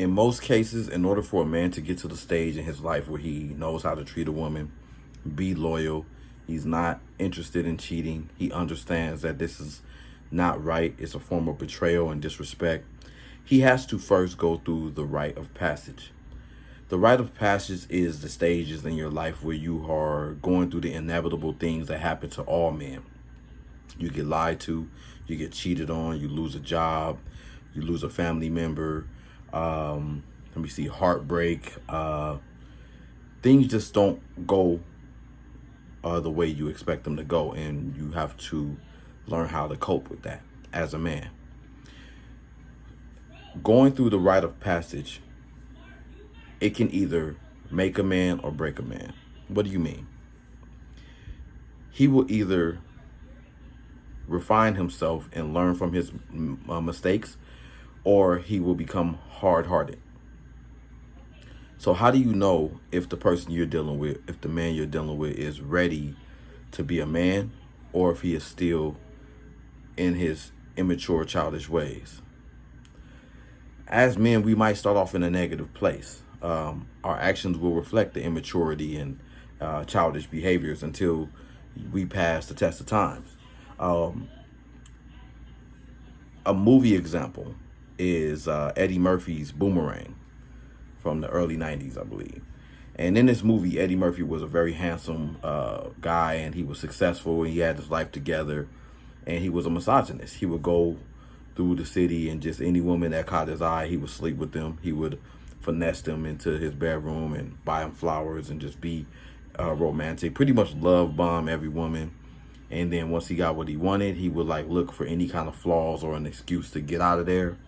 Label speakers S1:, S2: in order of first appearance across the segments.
S1: In most cases, in order for a man to get to the stage in his life where he knows how to treat a woman, be loyal, he's not interested in cheating, he understands that this is not right, it's a form of betrayal and disrespect, he has to first go through the rite of passage. The rite of passage is the stages in your life where you are going through the inevitable things that happen to all men. You get lied to, you get cheated on, you lose a job, you lose a family member, let me see, heartbreak. Things just don't go the way you expect them to go, and you have to learn how to cope with that as a man. Going through the rite of passage, it can either make a man or break a man. What do you mean? He will either refine himself and learn from his mistakes, or he will become hard-hearted. So how do you know if the person you're dealing with, if the man you're dealing with is ready to be a man, or if he is still in his immature, childish ways? As men, we might start off in a negative place. Our actions will reflect the immaturity and childish behaviors until we pass the test of times. A movie example is Eddie Murphy's Boomerang from the early 90s, I believe. And in this movie, Eddie Murphy was a very handsome guy, and he was successful, and he had his life together, and he was a misogynist. He would go through the city, and just any woman that caught his eye, he would sleep with them. He would finesse them into his bedroom and buy them flowers and just be romantic, pretty much love bomb every woman. And then once he got what he wanted, he would like look for any kind of flaws or an excuse to get out of there.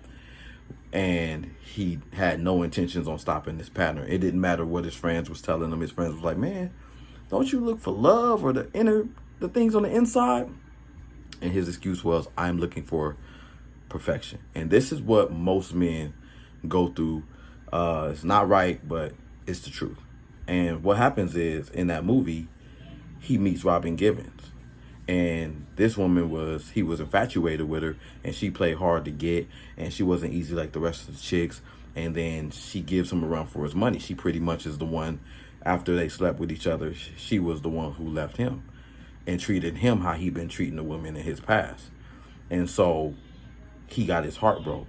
S1: And he had no intentions on stopping this pattern. It didn't matter what his friends was telling him. His friends was like, man, don't you look for love or the things on the inside? And his excuse was, I'm looking for perfection. And this is what most men go through. It's not right, but it's the truth. And what happens is, in that movie, he meets Robin Givens. And this woman he was infatuated with her, and she played hard to get, and she wasn't easy like the rest of the chicks. And then she gives him a run for his money. She pretty much is the one, after they slept with each other, she was the one who left him and treated him how he'd been treating the women in his past. And so he got his heart broke,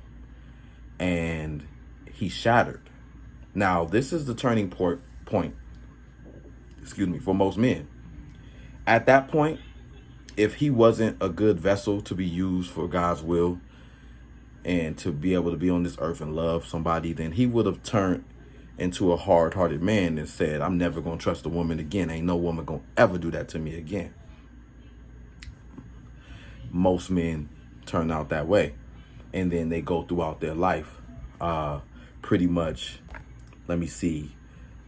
S1: and he shattered. Now, this is the turning point, for most men. At that point, if he wasn't a good vessel to be used for God's will and to be able to be on this earth and love somebody, then he would have turned into a hard-hearted man and said, I'm never going to trust a woman again. Ain't no woman going to ever do that to me again. Most men turn out that way. And then they go throughout their life pretty much, let me see,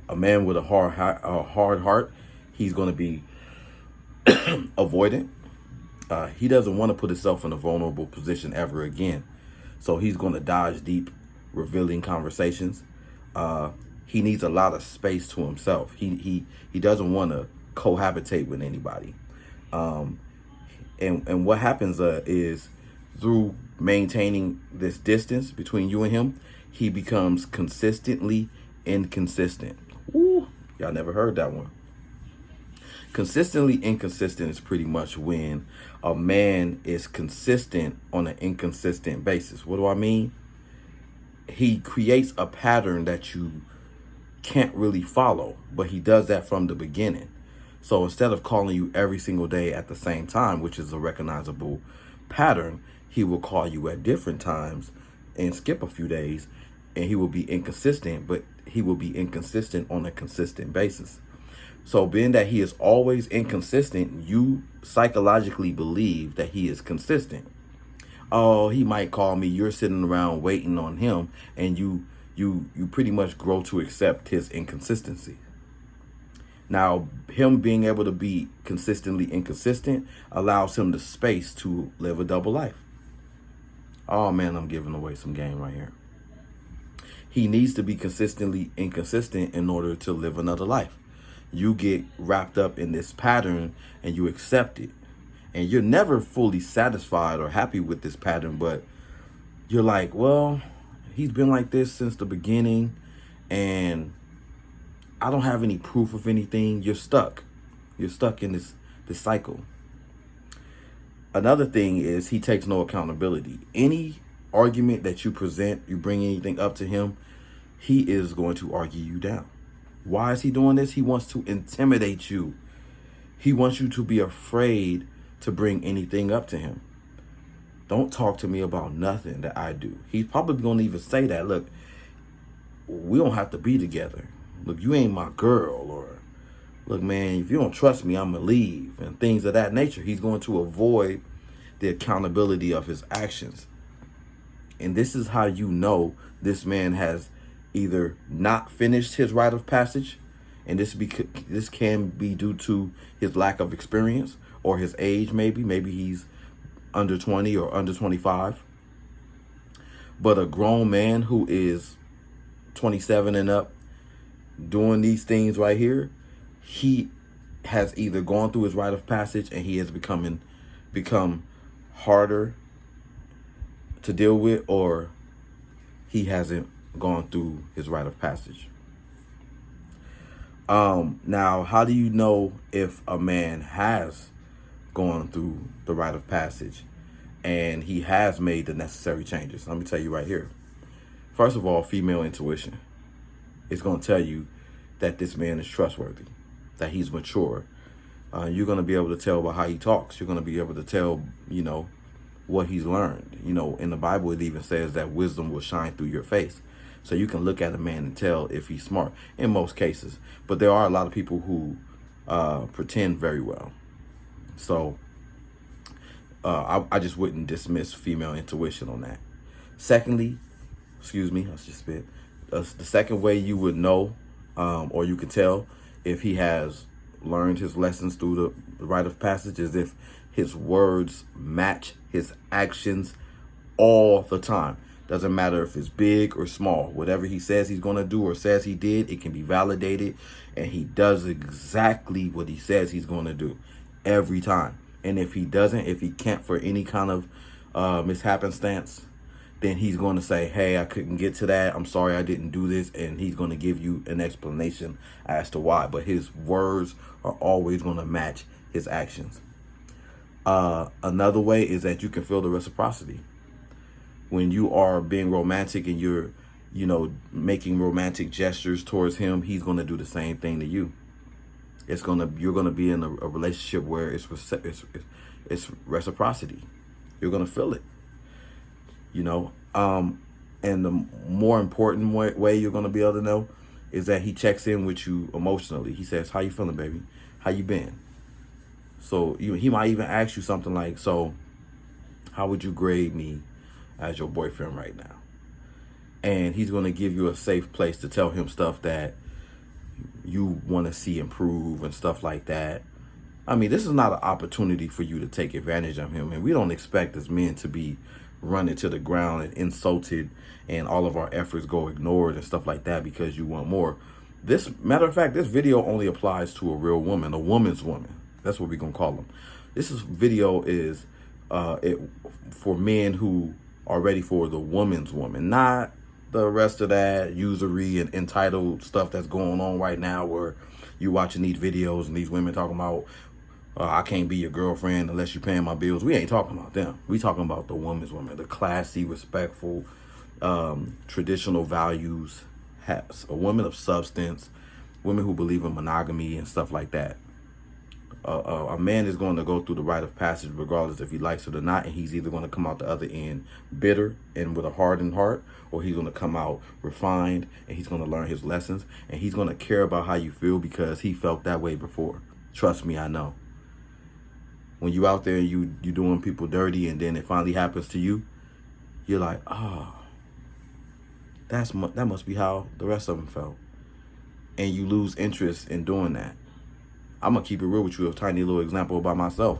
S1: a man with a hard heart, he's going to be avoidant. He doesn't want to put himself in a vulnerable position ever again. So he's going to dodge deep, revealing conversations. He needs a lot of space to himself. He doesn't want to cohabitate with anybody. And what happens is, through maintaining this distance between you and him, he becomes consistently inconsistent. Ooh, y'all never heard that one. Consistently inconsistent is pretty much when a man is consistent on an inconsistent basis. What do I mean? He creates a pattern that you can't really follow, but he does that from the beginning. So instead of calling you every single day at the same time, which is a recognizable pattern, he will call you at different times and skip a few days, and he will be inconsistent, but he will be inconsistent on a consistent basis. So being that he is always inconsistent, you psychologically believe that he is consistent. Oh, he might call me. You're sitting around waiting on him, and you pretty much grow to accept his inconsistency. Now, him being able to be consistently inconsistent allows him the space to live a double life. Oh man, I'm giving away some game right here. He needs to be consistently inconsistent in order to live another life. You get wrapped up in this pattern and you accept it. And you're never fully satisfied or happy with this pattern, but you're like, well, he's been like this since the beginning, and I don't have any proof of anything. You're stuck. You're stuck in this cycle. Another thing is he takes no accountability. Any argument that you present, you bring anything up to him, he is going to argue you down. Why is he doing this? He wants to intimidate you. He wants you to be afraid to bring anything up to him. Don't talk to me about nothing that I do. He's probably going to even say that. Look, we don't have to be together. Look, you ain't my girl. Or, look, man, if you don't trust me, I'm going to leave. And things of that nature. He's going to avoid the accountability of his actions. And this is how you know this man has either not finished his rite of passage, and this can be due to his lack of experience or his age, maybe. Maybe he's under 20 or under 25. But a grown man who is 27 and up doing these things right here, he has either gone through his rite of passage and he has become harder to deal with, or he hasn't gone through his rite of passage. Now, how do you know if a man has gone through the rite of passage and he has made the necessary changes? Let me tell you right here. First of all, female intuition is going to tell you that this man is trustworthy, that he's mature. You're going to be able to tell by how he talks. You're going to be able to tell, what he's learned. In the Bible, it even says that wisdom will shine through your face. So you can look at a man and tell if he's smart in most cases. But there are a lot of people who pretend very well. So I just wouldn't dismiss female intuition on that. Secondly, I just spit. The second way you would know, or you can tell if he has learned his lessons through the rite of passage, is if his words match his actions all the time. Doesn't matter if it's big or small. Whatever he says he's going to do or says he did, it can be validated. And he does exactly what he says he's going to do every time. And if he doesn't, if he can't for any kind of mishappenstance, then he's going to say, hey, I couldn't get to that. I'm sorry I didn't do this. And he's going to give you an explanation as to why. But his words are always going to match his actions. Another way is that you can feel the reciprocity. When you are being romantic and you're, making romantic gestures towards him, he's going to do the same thing to you. You're going to be in a relationship where it's reciprocity. You're going to feel it, and the more important way you're going to be able to know is that he checks in with you emotionally. He says, how you feeling, baby? How you been? So he might even ask you something like, so how would you grade me as your boyfriend right now? And he's going to give you a safe place to tell him stuff that you want to see improve and stuff like that. I mean, this is not an opportunity for you to take advantage of him. And we don't expect as men to be running to the ground and insulted and all of our efforts go ignored and stuff like that because you want more. Matter of fact, this video only applies to a real woman, a woman's woman. That's what we're going to call them. Video is for men who are ready for the woman's woman, not the rest of that usury and entitled stuff that's going on right now where you're watching these videos and these women talking about, I can't be your girlfriend unless you're paying my bills. We ain't talking about them. We talking about the woman's woman, the classy, respectful, traditional values, a woman of substance, women who believe in monogamy and stuff like that. A man is going to go through the rite of passage regardless if he likes it or not, and he's either going to come out the other end bitter and with a hardened heart, or he's going to come out refined and he's going to learn his lessons, and he's going to care about how you feel because he felt that way before. Trust me, I know. When you out there and you doing people dirty and then it finally happens to you, you're like, that must be how the rest of them felt. And you lose interest in doing that. I'm going to keep it real with you, a tiny little example about myself.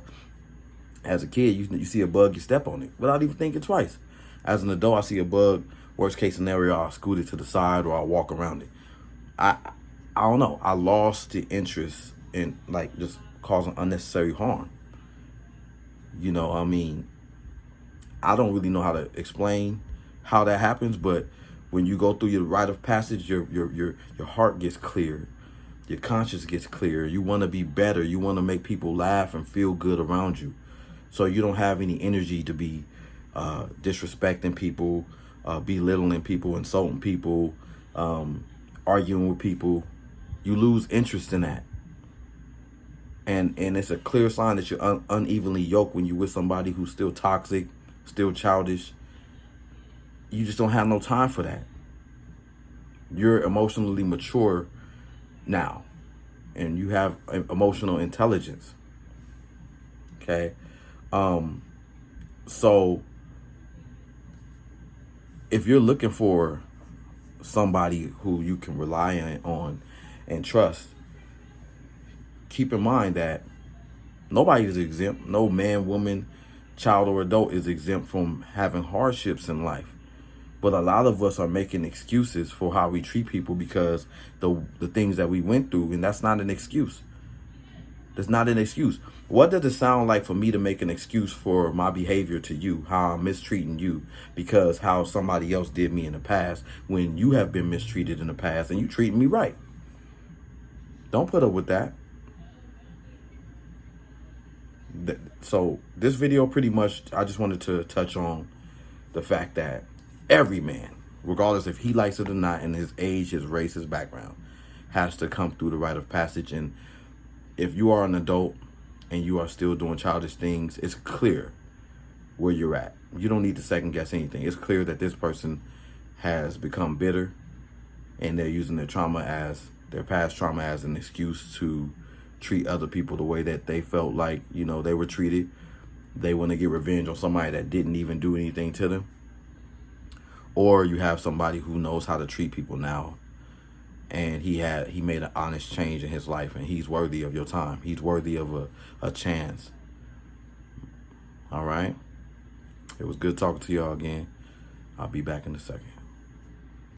S1: As a kid, you see a bug, you step on it without even thinking twice. As an adult, I see a bug, worst case scenario, I'll scoot it to the side or I'll walk around it. I don't know. I lost the interest in just causing unnecessary harm. I don't really know how to explain how that happens, but When you go through your rite of passage, your heart gets clear. Your conscience gets clear. You want to be better. You want to make people laugh and feel good around you. So you don't have any energy to be disrespecting people, belittling people, insulting people, arguing with people. You lose interest in that. And it's a clear sign that you're unevenly yoked when you're with somebody who's still toxic, still childish. You just don't have no time for that. You're emotionally mature now, and you have emotional intelligence. Okay. So if you're looking for somebody who you can rely on and trust, keep in mind that nobody is exempt. No man, woman, child, or adult is exempt from having hardships in life. But a lot of us are making excuses for how we treat people because the things that we went through, and that's not an excuse. That's not an excuse. What does it sound like for me to make an excuse for my behavior to you, how I'm mistreating you because how somebody else did me in the past, when you have been mistreated in the past and you treat me right? Don't put up with that. So this video, pretty much, I just wanted to touch on the fact that every man, regardless if he likes it or not, and his age, his race, his background, has to come through the rite of passage. And if you are an adult and you are still doing childish things, it's clear where you're at. You don't need to second guess anything. It's clear that this person has become bitter, and they're using their past trauma as an excuse to treat other people the way that they felt like, they were treated. They want to get revenge on somebody that didn't even do anything to them. Or you have somebody who knows how to treat people now, and he made an honest change in his life, and he's worthy of your time. He's worthy of a chance. All right. It was good talking to y'all again. I'll be back in a second.